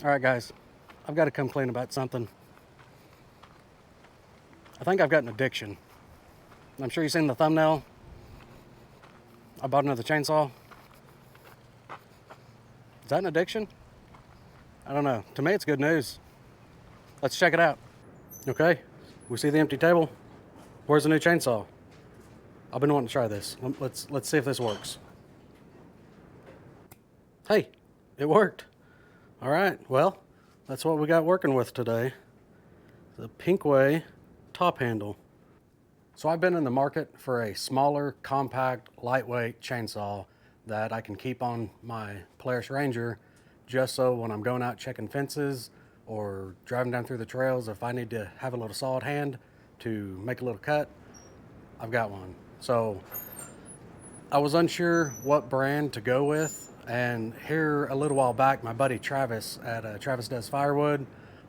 All right, guys, I've got to come clean about something. I think I've got an addiction. I'm sure you've seen the thumbnail. I bought another chainsaw. Is that an addiction? I don't know. To me, it's good news. Let's check it out. Okay, we see the empty table. Where's the new chainsaw? I've been wanting to try this. Let's see if this works. Hey, it worked. All right, well, that's what we got working with today. The Pinkway top handle. So I've been in the market for a smaller, compact, lightweight chainsaw that I can keep on my Polaris Ranger, just so when I'm going out checking fences or driving down through the trails, if I need to have a little saw at hand to make a little cut, I've got one. So I was unsure what brand to go with, and here a little while back, my buddy Travis at Travis Does Firewood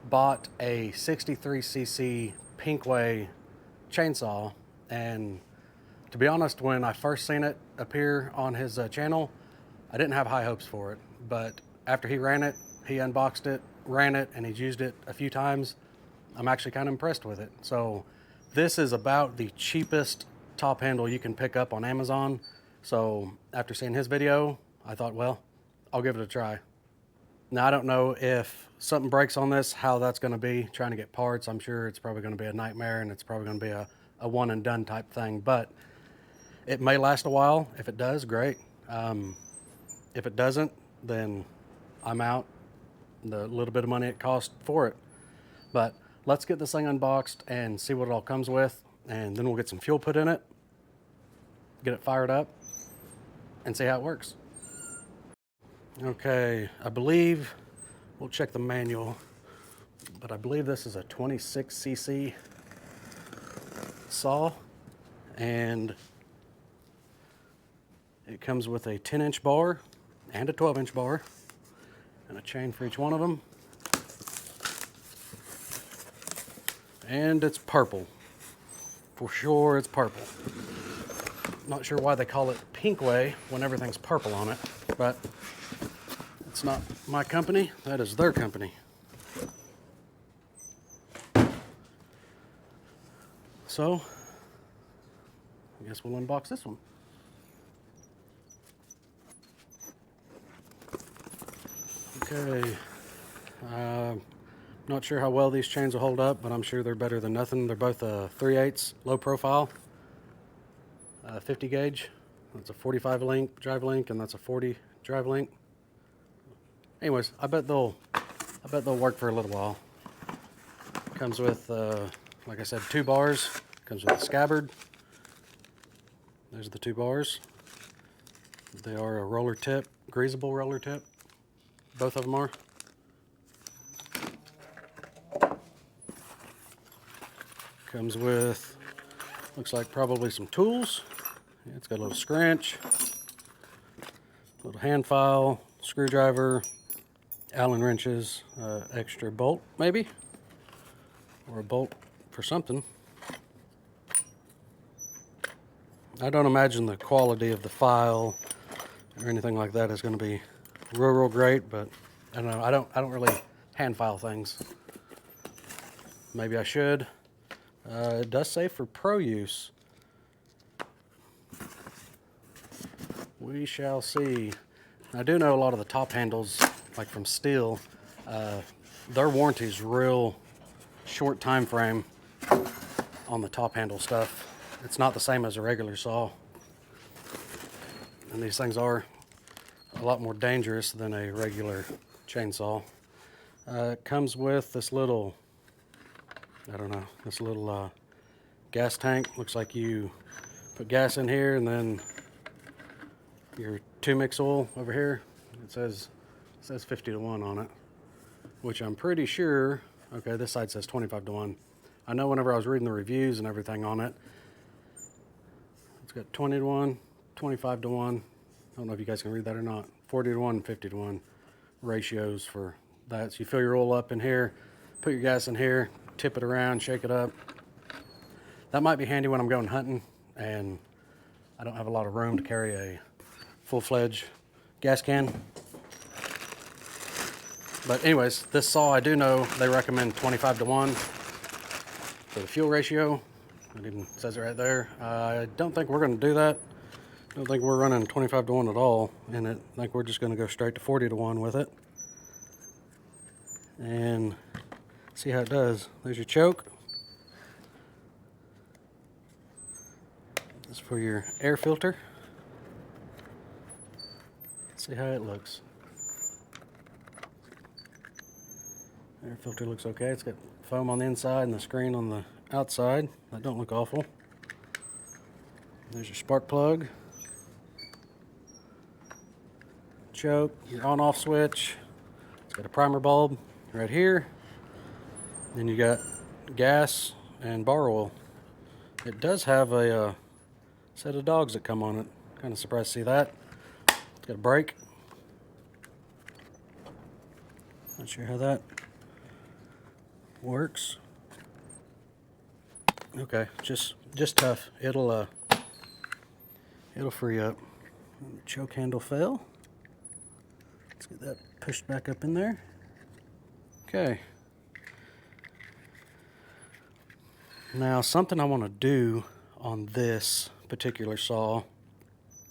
bought a 63cc Pinkway chainsaw, and to be honest, when I first seen it appear on his channel, I didn't have high hopes for it, but after he ran it, he unboxed it, ran it, and he's used it a few times, I'm actually kind of impressed with it. So this is about the cheapest top handle you can pick up on Amazon. So after seeing his video, I thought, well, I'll give it a try. Now, I don't know if something breaks on this, how that's going to be, trying to get parts. I'm sure it's probably going to be a nightmare, and it's probably going to be a one and done type thing, but it may last a while. If it does, great. If it doesn't, then I'm out the little bit of money it cost for it. But let's get this thing unboxed and see what it all comes with, and then we'll get some fuel put in it, get it fired up, and see how it works. Okay, I believe, we'll check the manual, but I believe this is a 26cc saw, and it comes with a 10-inch bar and a 12-inch bar and a chain for each one of them. And it's purple. For sure it's purple. Not sure why they call it Pinkway when everything's purple on it, but it's not my company, that is their company. So, I guess we'll unbox this one. Okay, not sure how well these chains will hold up, but I'm sure they're better than nothing. They're both a 3/8 low profile, 50 gauge. That's a 45 link drive link, and that's a 40 drive link. Anyways, I bet they'll work for a little while. Comes with, like I said, 2 bars. Comes with a scabbard. There's the 2 bars. They are a roller tip, greasable roller tip. Both of them are. Comes with, looks like probably some tools. Yeah, it's got a little scrunch, little hand file, screwdriver, Allen wrenches, extra bolt maybe, or a bolt for something. I don't imagine the quality of the file or anything like that is going to be real great, but I don't know. I don't really hand file things. Maybe I should. It does say for pro use. We shall see. I do know a lot of the top handles, like from Steel, their warranty's real short time frame on the top handle stuff. It's not the same as a regular saw. And these things are a lot more dangerous than a regular chainsaw. It comes with this little, I don't know, this little gas tank. Looks like you put gas in here and then your 2-mix oil over here. It says 50-to-1 on it, which I'm pretty sure, okay, this side says 25-to-1. I know whenever I was reading the reviews and everything on it, it's got 20-to-1, 25-to-1. I don't know if you guys can read that or not. 40-to-1, 50-to-1 ratios for that. So you fill your oil up in here, put your gas in here, tip it around, shake it up. That might be handy when I'm going hunting and I don't have a lot of room to carry a full-fledged gas can. But anyways, this saw, I do know they recommend 25 to 1 for the fuel ratio. It even says it right there. I don't think we're going to do that. I don't think we're running 25 to 1 at all in it. I think we're just going to go straight to 40 to 1 with it. And see how it does. There's your choke. This is for your air filter. See how it looks. Air filter looks okay. It's got foam on the inside and the screen on the outside. That don't look awful. There's your spark plug. Choke, your on-off switch. It's got a primer bulb right here. Then you got gas and bar oil. It does have a set of dogs that come on it. Kind of surprised to see that. It's got a brake. Not sure how that works. Okay, just tough. It'll free up. Choke handle fell. Let's get that pushed back up in there. Okay. Now something I want to do on this particular saw,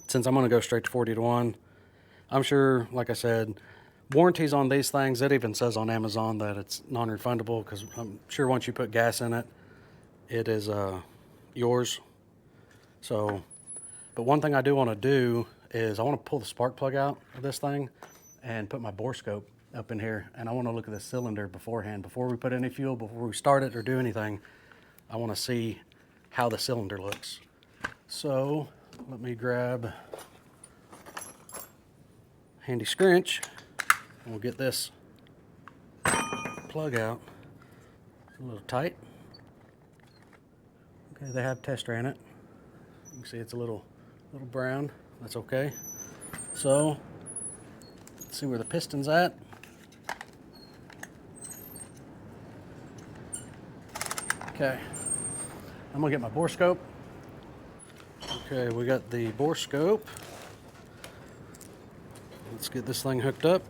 since I'm going to go straight to 40 to 1, I'm sure, like I said, warranties on these things, it even says on Amazon that it's non-refundable, because I'm sure once you put gas in it, it is yours. So, but one thing I do want to do is I want to pull the spark plug out of this thing and put my bore scope up in here, and I want to look at the cylinder beforehand. Before we put any fuel, before we start it or do anything, I want to see how the cylinder looks. So let me grab handy scrunch and we'll get this plug out. It's a little tight. Okay, they have test ran it. You can see it's a little brown. That's okay. So let's see where the piston's at. Okay, I'm gonna get my bore scope. Okay, we got the bore scope. Let's get this thing hooked up.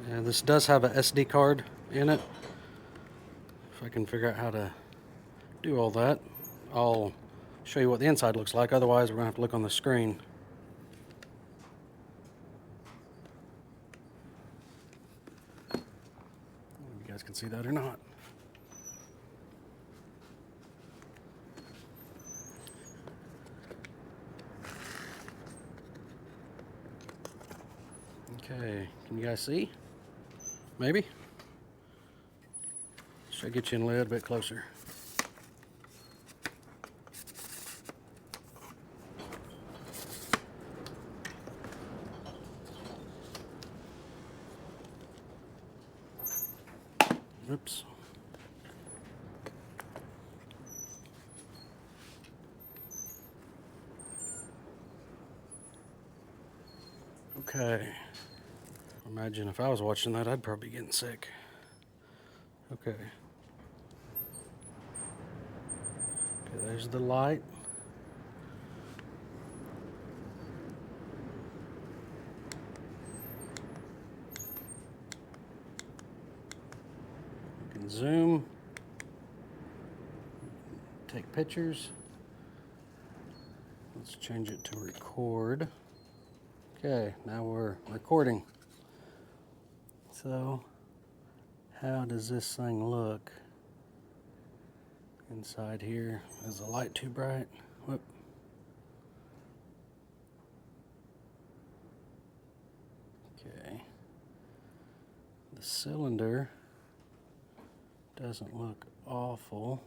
And this does have a SD card in it. If I can figure out how to do all that, I'll show you what the inside looks like. Otherwise, we're gonna have to look on the screen. I don't know if you guys can see that or not. Okay, can you guys see? Maybe? Should I get you in a little bit closer? Oops. Okay. Imagine if I was watching that, I'd probably be getting sick. Okay. Okay, there's the light. You can zoom, take pictures. Let's change it to record. Okay, now we're recording. So, how does this thing look inside here? Is the light too bright? Whoop. Okay. The cylinder doesn't look awful.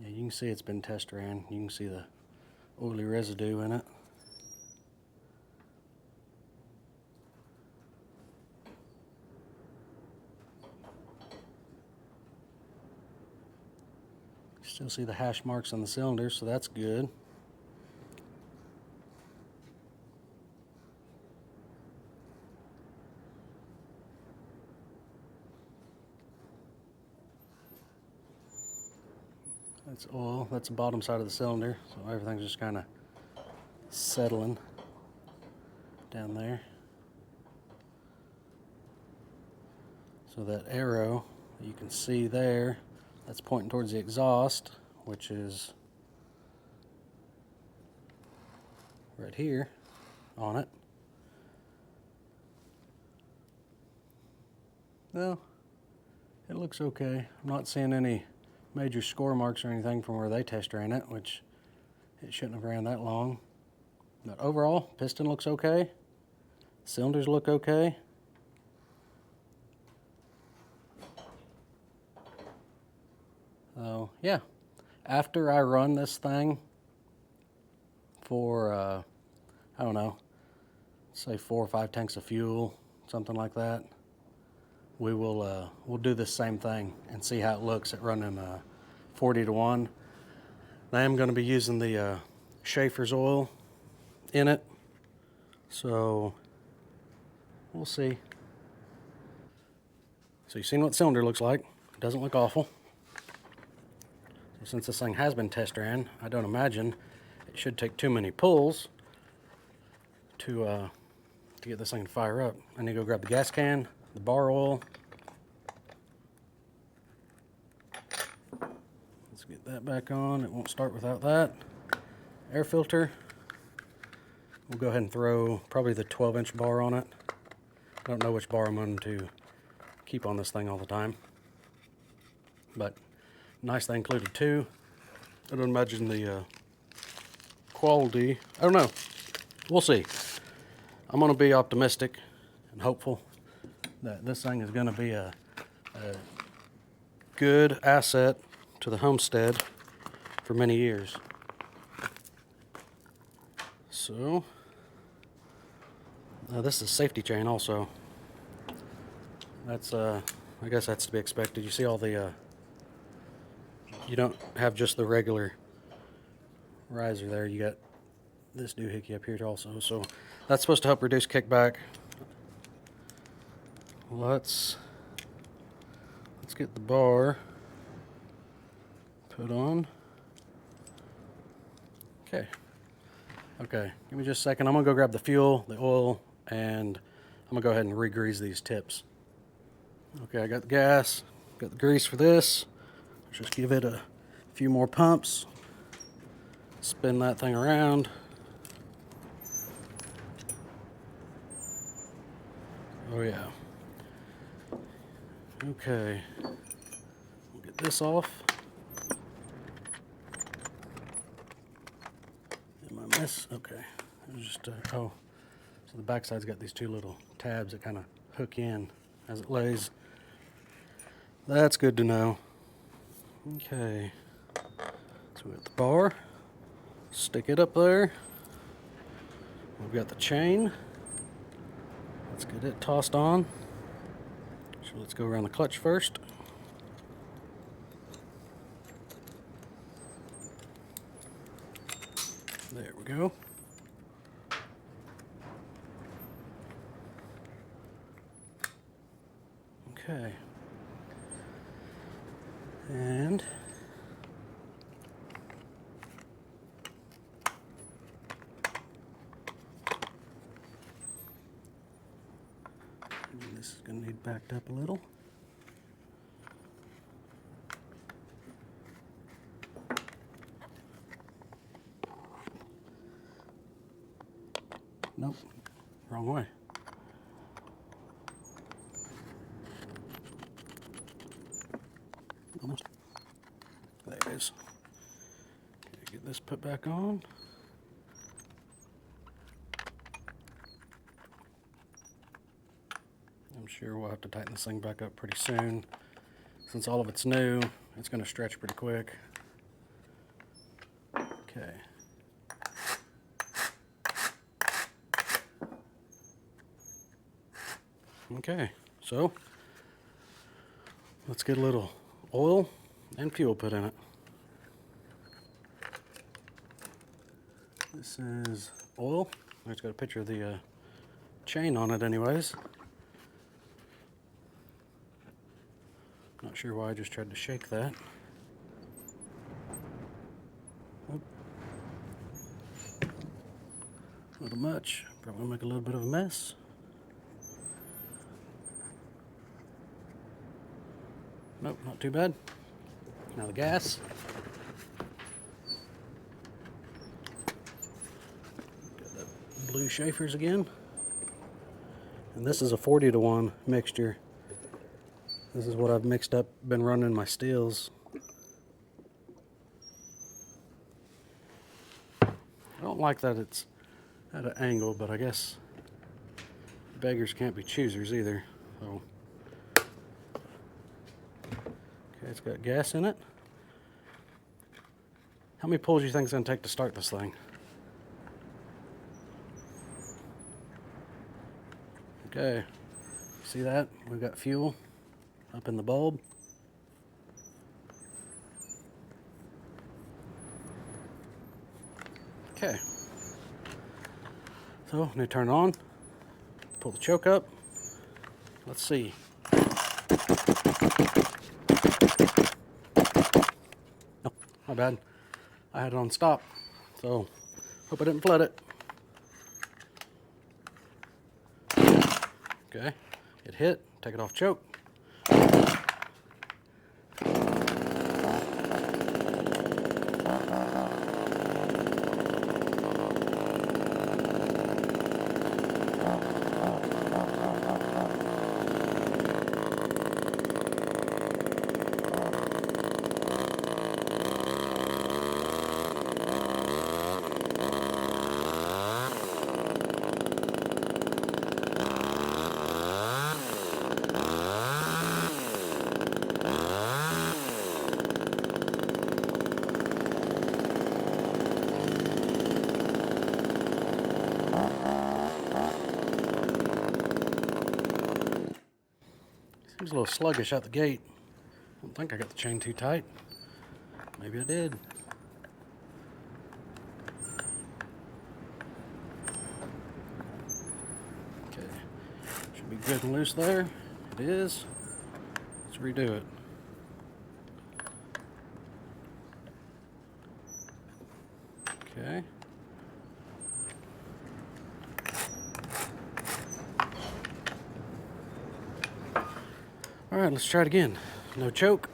Yeah, you can see it's been test ran. You can see the oily residue in it. Still see the hash marks on the cylinder, so that's good. That's oil. That's the bottom side of the cylinder, so everything's just kind of settling. down there. So that arrow that you can see there, that's pointing towards the exhaust, which is right here on it. Well, it looks okay. I'm not seeing any major score marks or anything from where they test ran it, which it shouldn't have ran that long. But overall, piston looks okay. Cylinders look okay. So yeah, after I run this thing for, I don't know, say 4 or 5 tanks of fuel, something like that, we'll do the same thing and see how it looks at running 40 to 1. I am going to be using the Schaefer's oil in it, so we'll see. So you've seen what the cylinder looks like. It doesn't look awful. So since this thing has been test ran, I don't imagine it should take too many pulls to get this thing to fire up. I need to go grab the gas can, the bar oil. Let's get that back on. It won't start without that. Air filter. We'll go ahead and throw probably the 12-inch bar on it. I don't know which bar I'm going to keep on this thing all the time. But nice they included 2. I don't imagine the quality. I don't know. We'll see. I'm going to be optimistic and hopeful that this thing is going to be a good asset to the homestead for many years. So, this is safety chain also. That's, I guess that's to be expected. You see all the, you don't have just the regular riser there. You got this doohickey up here also. So that's supposed to help reduce kickback. Let's get the bar put on. Okay, give me just a second. I'm gonna go grab the fuel, the oil, and I'm gonna go ahead and re-grease these tips. Okay, I got the gas, got the grease for this. Let's just give it a few more pumps. Spin that thing around. Oh yeah. Okay, we'll get this off. Am I miss? Okay, it was just oh, so the backside's got these 2 little tabs that kind of hook in as it lays. That's good to know. Okay, so we got the bar. Stick it up there. We've got the chain. Let's get it tossed on. So let's go around the clutch first. There we go. Okay. And this is going to need backed up a little. Nope, wrong way. Almost. There it is. Okay, get this put back on. I'm sure we'll have to tighten this thing back up pretty soon. Since all of it's new, it's going to stretch pretty quick. Okay. Okay, so let's get a little oil and fuel put in it. This is oil. It's got a picture of the chain on it anyways. Not sure why I just tried to shake that. Oop. A little much. Probably make a little bit of a mess. Nope, not too bad. Now the gas. Got that blue Schaefer's again. And this is a 40-to-1 mixture. This is what I've mixed up, been running my steels. I don't like that it's at an angle, but I guess beggars can't be choosers either. So, okay, it's got gas in it. How many pulls do you think it's going to take to start this thing? Okay, see that? We've got fuel up in the bulb. Okay, so I'm going to turn it on, pull the choke up. Let's see. Oh, my bad. I had it on stop, so hope I didn't flood it. Okay, it hit, take it off choke. Seems a little sluggish out the gate. I don't think I got the chain too tight. Maybe I did. Okay, should be good and loose there. It is. Let's redo it. Okay. All right, let's try it again. No choke.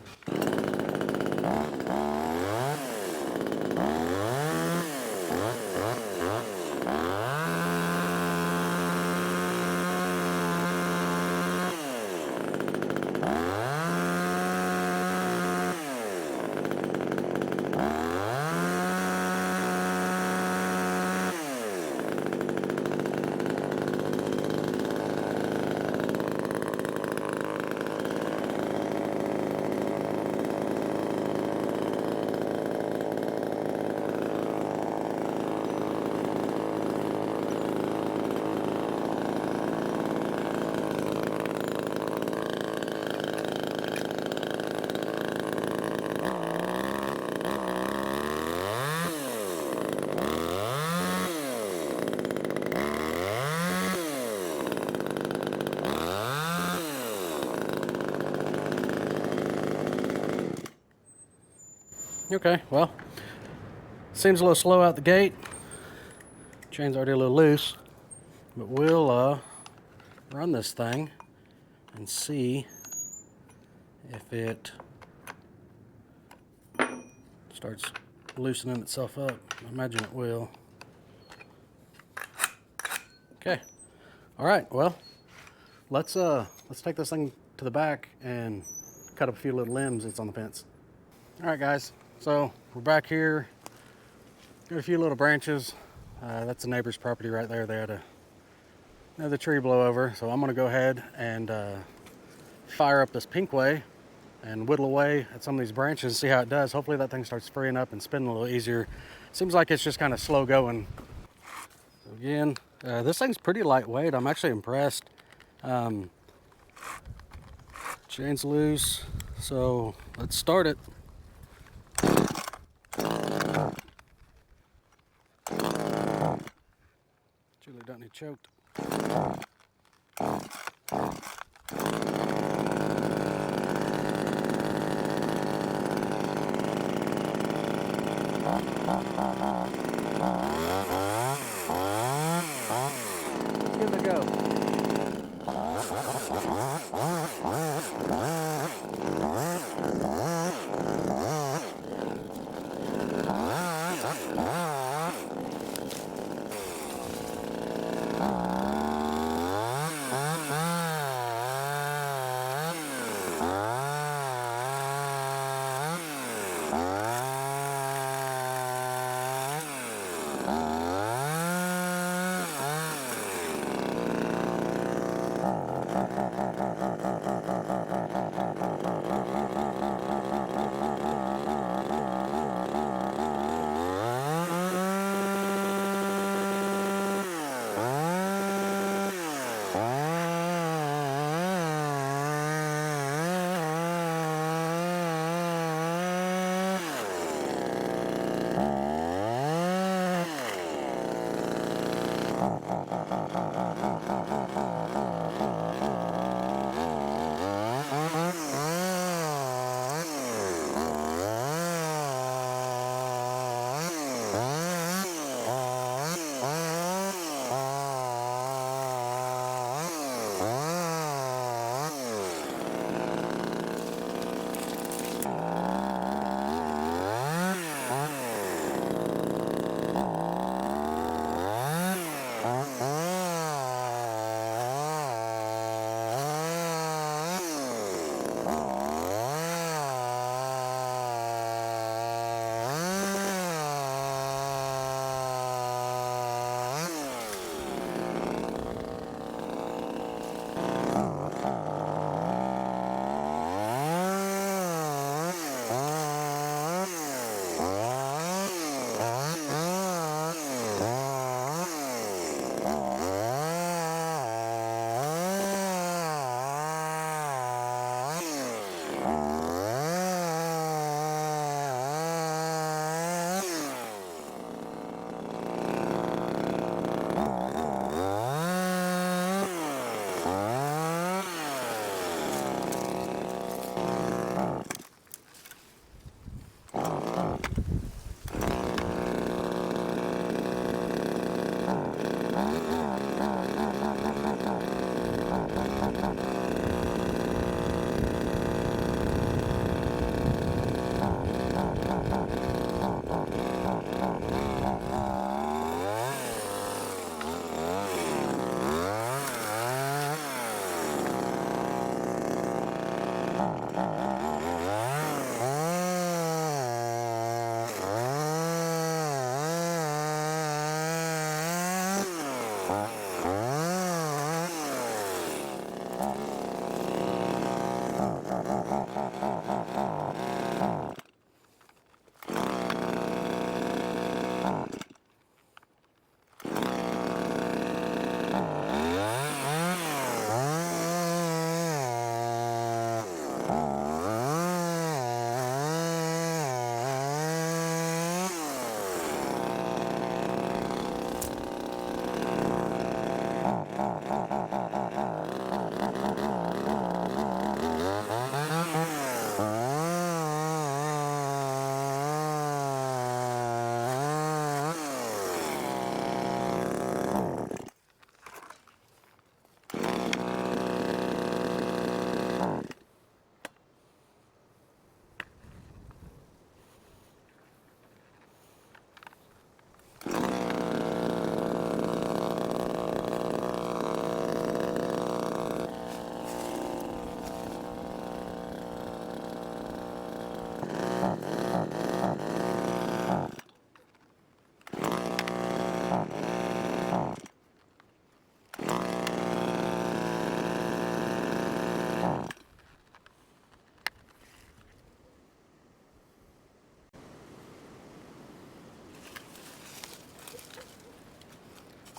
Okay, well, seems a little slow out the gate. Chain's already a little loose, but we'll run this thing and see if it starts loosening itself up. I imagine it will. Okay, all right, well, let's take this thing to the back and cut up a few little limbs that's on the fence. All right, guys. So we're back here. Got a few little branches. That's the neighbor's property right there. They had another tree blow over. So I'm gonna go ahead and fire up this Pinkway and whittle away at some of these branches and see how it does. Hopefully that thing starts freeing up and spinning a little easier. Seems like it's just kind of slow going. So again, this thing's pretty lightweight. I'm actually impressed. Chain's loose. So let's start it. Julie doesn't need choked.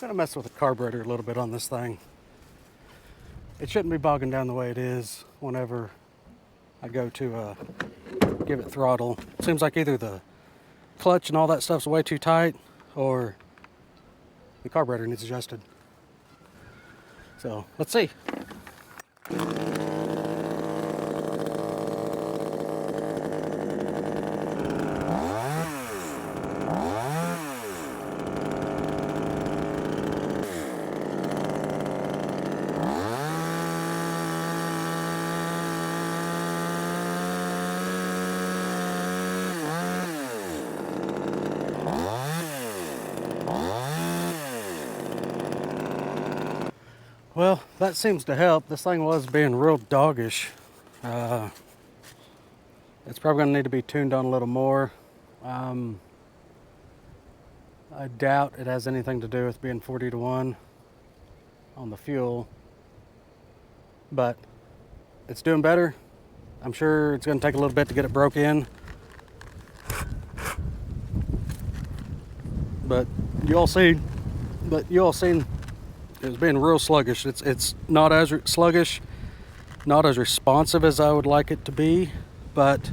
I'm gonna mess with the carburetor a little bit on this thing. It shouldn't be bogging down the way it is whenever I go to give it throttle. It seems like either the clutch and all that stuff's way too tight or the carburetor needs adjusted. So let's see. Well, that seems to help. This thing was being real doggish. It's probably going to need to be tuned on a little more. I doubt it has anything to do with being 40-to-1 on the fuel, but it's doing better. I'm sure it's going to take a little bit to get it broke in, but you all seen it was being real sluggish. It's not as sluggish, not as responsive as I would like it to be, but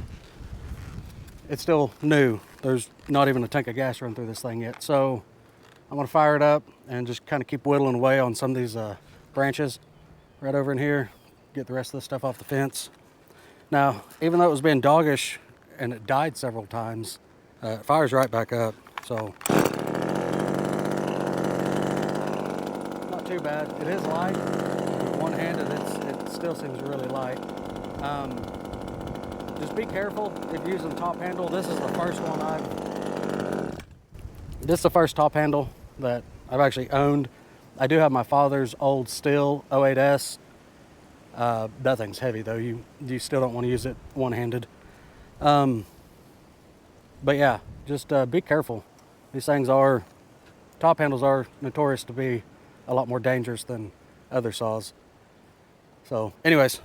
it's still new. There's not even a tank of gas run through this thing yet. So I'm gonna fire it up and just kind of keep whittling away on some of these branches right over in here, get the rest of the stuff off the fence. Now, even though it was being doggish and it died several times, it fires right back up. So not too bad. It is light. One-handed, it still seems really light. Just be careful if you're using top handle. This is the first top handle that I've actually owned. I do have my father's old Stihl 08S. That thing's heavy though. You still don't want to use it one-handed. But yeah, just be careful. These things top handles are notorious to be a lot more dangerous than other saws. So anyways.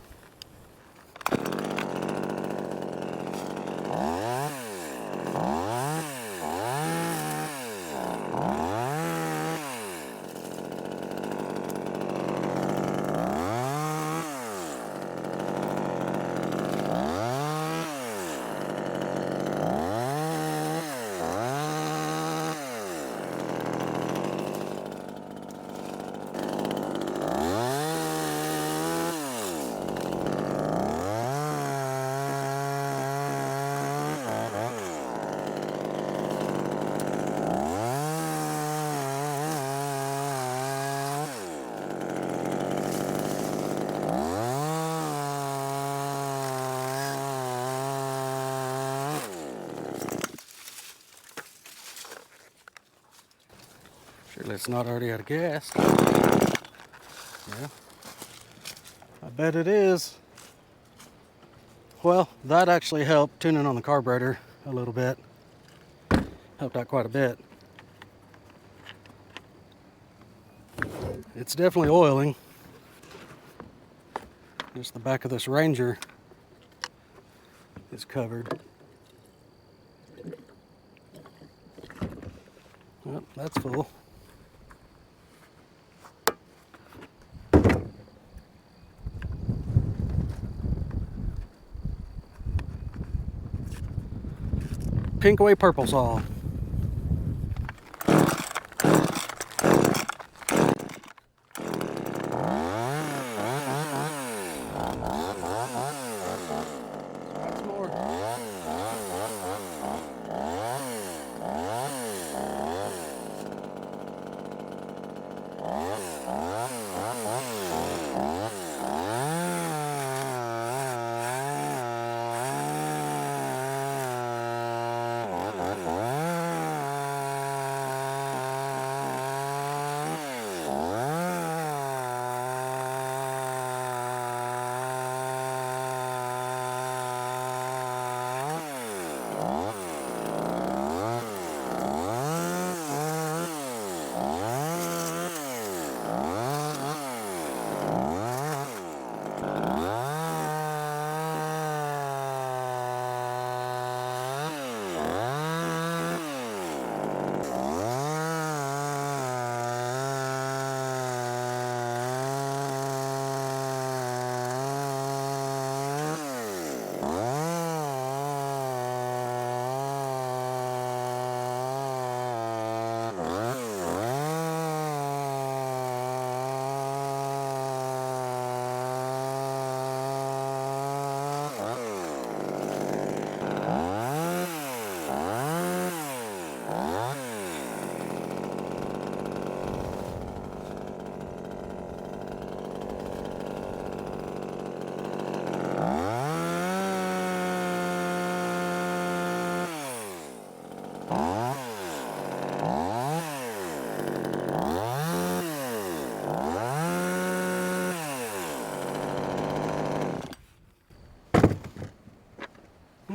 Hopefully it's not already out of gas. Yeah, I bet it is. Well, that actually helped tuning on the carburetor a little bit. Helped out quite a bit. It's definitely oiling. Just the back of this Ranger is covered. Well, that's full. Pinkway purple saw.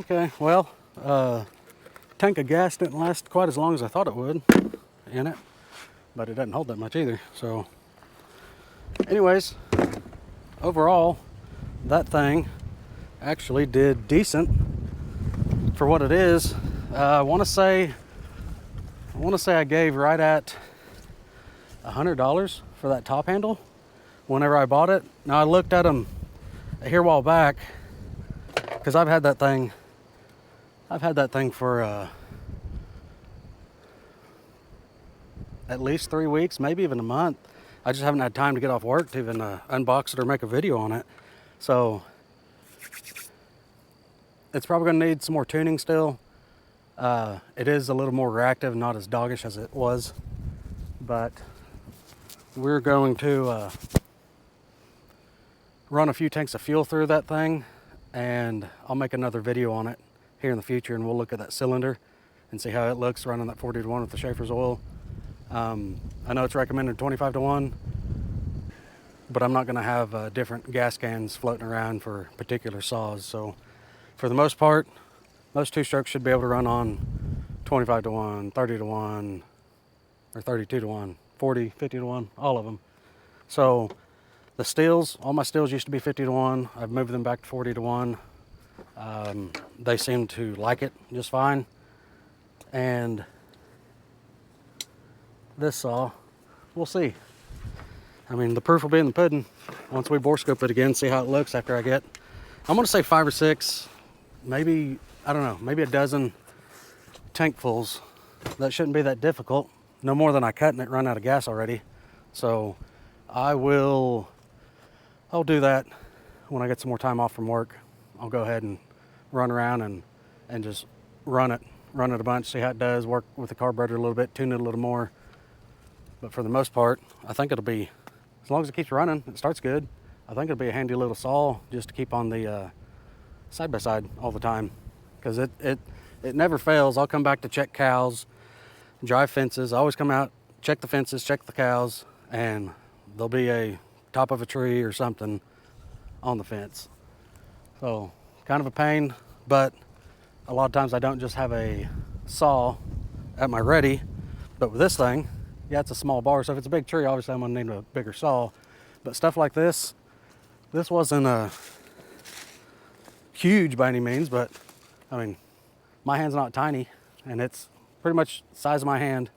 Okay, well, tank of gas didn't last quite as long as I thought it would in it, but it doesn't hold that much either. So anyways, overall, that thing actually did decent for what it is. I want to say I gave right at $100 for that top handle whenever I bought it. Now I looked at them here a while back because I've had that thing for at least 3 weeks, maybe even a month. I just haven't had time to get off work to even unbox it or make a video on it. So it's probably gonna need some more tuning still. It is a little more reactive, not as doggish as it was, but we're going to run a few tanks of fuel through that thing, and I'll make another video on it here in the future, and we'll look at that cylinder and see how it looks running that 40-to-1 with the Schaefer's oil. I know it's recommended 25-to-1, but I'm not going to have different gas cans floating around for particular saws. So for the most part, most two-strokes should be able to run on 25-to-1, 30-to-1, or 32-to-1, 40, 50-to-1, all of them. So the steels, all my steels used to be 50-to-1. I've moved them back to 40-to-1. They seem to like it just fine. And this saw, we'll see. I mean, the proof will be in the pudding once we bore scope it again, see how it looks after I get, I'm gonna say 5 or 6, maybe, I don't know, maybe a dozen tankfuls. That shouldn't be that difficult. No more than I cut and it run out of gas already. So I'll do that when I get some more time off from work. I'll go ahead and run around and just run it a bunch, see how it does, work with the carburetor a little bit, tune it a little more. But for the most part, I think it'll be, as long as it keeps running, it starts good, I think it'll be a handy little saw just to keep on the side-by-side all the time, because it never fails. I'll come back to check cows, drive fences. I always come out, check the fences, check the cows, and there'll be a top of a tree or something on the fence. So kind of a pain, but a lot of times I don't just have a saw at my ready, but with this thing, yeah, it's a small bar, so if it's a big tree, obviously I'm gonna need a bigger saw. But stuff like this wasn't a huge by any means, but I mean, my hand's not tiny, and it's pretty much the size of my hand.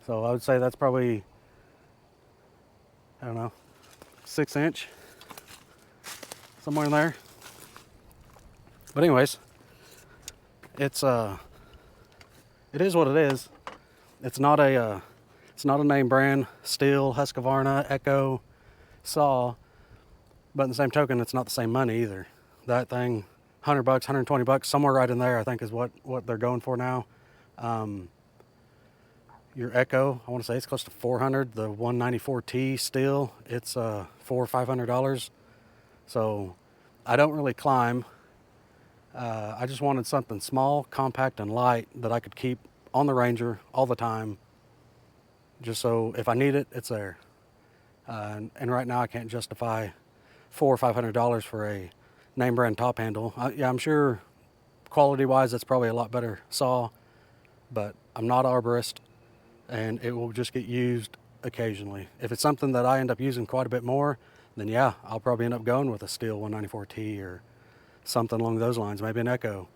So I would say that's probably, I don't know, 6 inch, somewhere in there. But anyways, it is what it is. It's not a name brand Steel, Husqvarna, Echo saw, but in the same token, it's not the same money either. That thing, $100, $120, somewhere right in there, I think is what they're going for now. Your Echo, I want to say it's close to $400. The 194T Steel, it's $400 or $500. So I don't really climb. I just wanted something small, compact, and light that I could keep on the Ranger all the time, just so if I need it, it's there. And right now I can't justify $400 or $500 for a name brand top handle. Yeah, I'm sure quality-wise that's probably a lot better saw, but I'm not arborist, and it will just get used occasionally. If it's something that I end up using quite a bit more, then yeah, I'll probably end up going with a Steel 194T or something along those lines, maybe an Echo.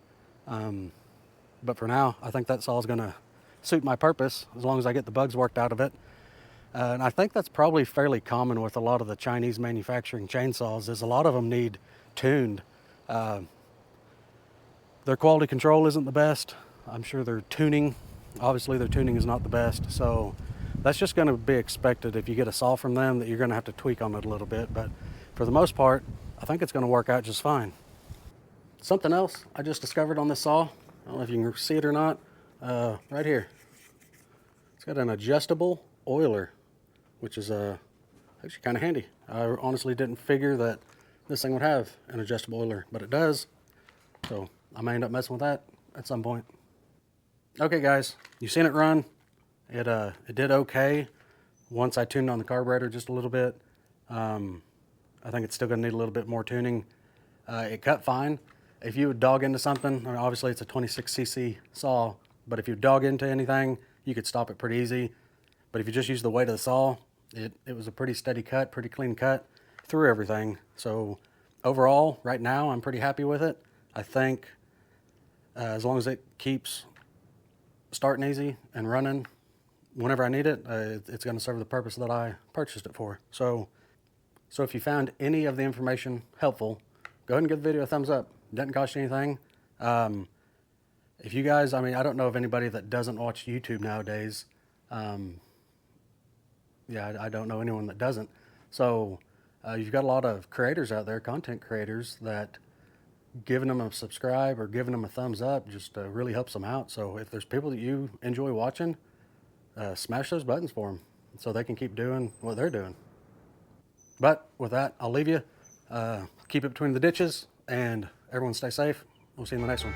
But for now, I think that saw is going to suit my purpose as long as I get the bugs worked out of it. And I think that's probably fairly common with a lot of the Chinese manufacturing chainsaws, is a lot of them need tuned. Their quality control isn't the best. I'm sure their tuning is not the best. So that's just going to be expected if you get a saw from them, that you're going to have to tweak on it a little bit. But for the most part, I think it's going to work out just fine. Something else I just discovered on this saw, I don't know if you can see it or not, right here. It's got an adjustable oiler, which is actually kind of handy. I honestly didn't figure that this thing would have an adjustable oiler, but it does. So I may end up messing with that at some point. Okay guys, you've seen it run. It did okay once I tuned on the carburetor just a little bit. I think it's still gonna need a little bit more tuning. It cut fine. If you would dog into something, I mean, obviously it's a 26cc saw, but if you dog into anything, you could stop it pretty easy. But if you just use the weight of the saw, it was a pretty steady cut, pretty clean cut through everything. So overall, right now, I'm pretty happy with it. I think as long as it keeps starting easy and running whenever I need it, it's going to serve the purpose that I purchased it for. So if you found any of the information helpful, go ahead and give the video a thumbs up. It doesn't cost you anything. If you guys, I mean, I don't know of anybody that doesn't watch YouTube nowadays. Yeah, I don't know anyone that doesn't. So you've got a lot of creators out there, content creators, that giving them a subscribe or giving them a thumbs up just really helps them out. So if there's people that you enjoy watching, smash those buttons for them so they can keep doing what they're doing. But with that, I'll leave you. Keep it between the ditches, and everyone stay safe. We'll see you in the next one.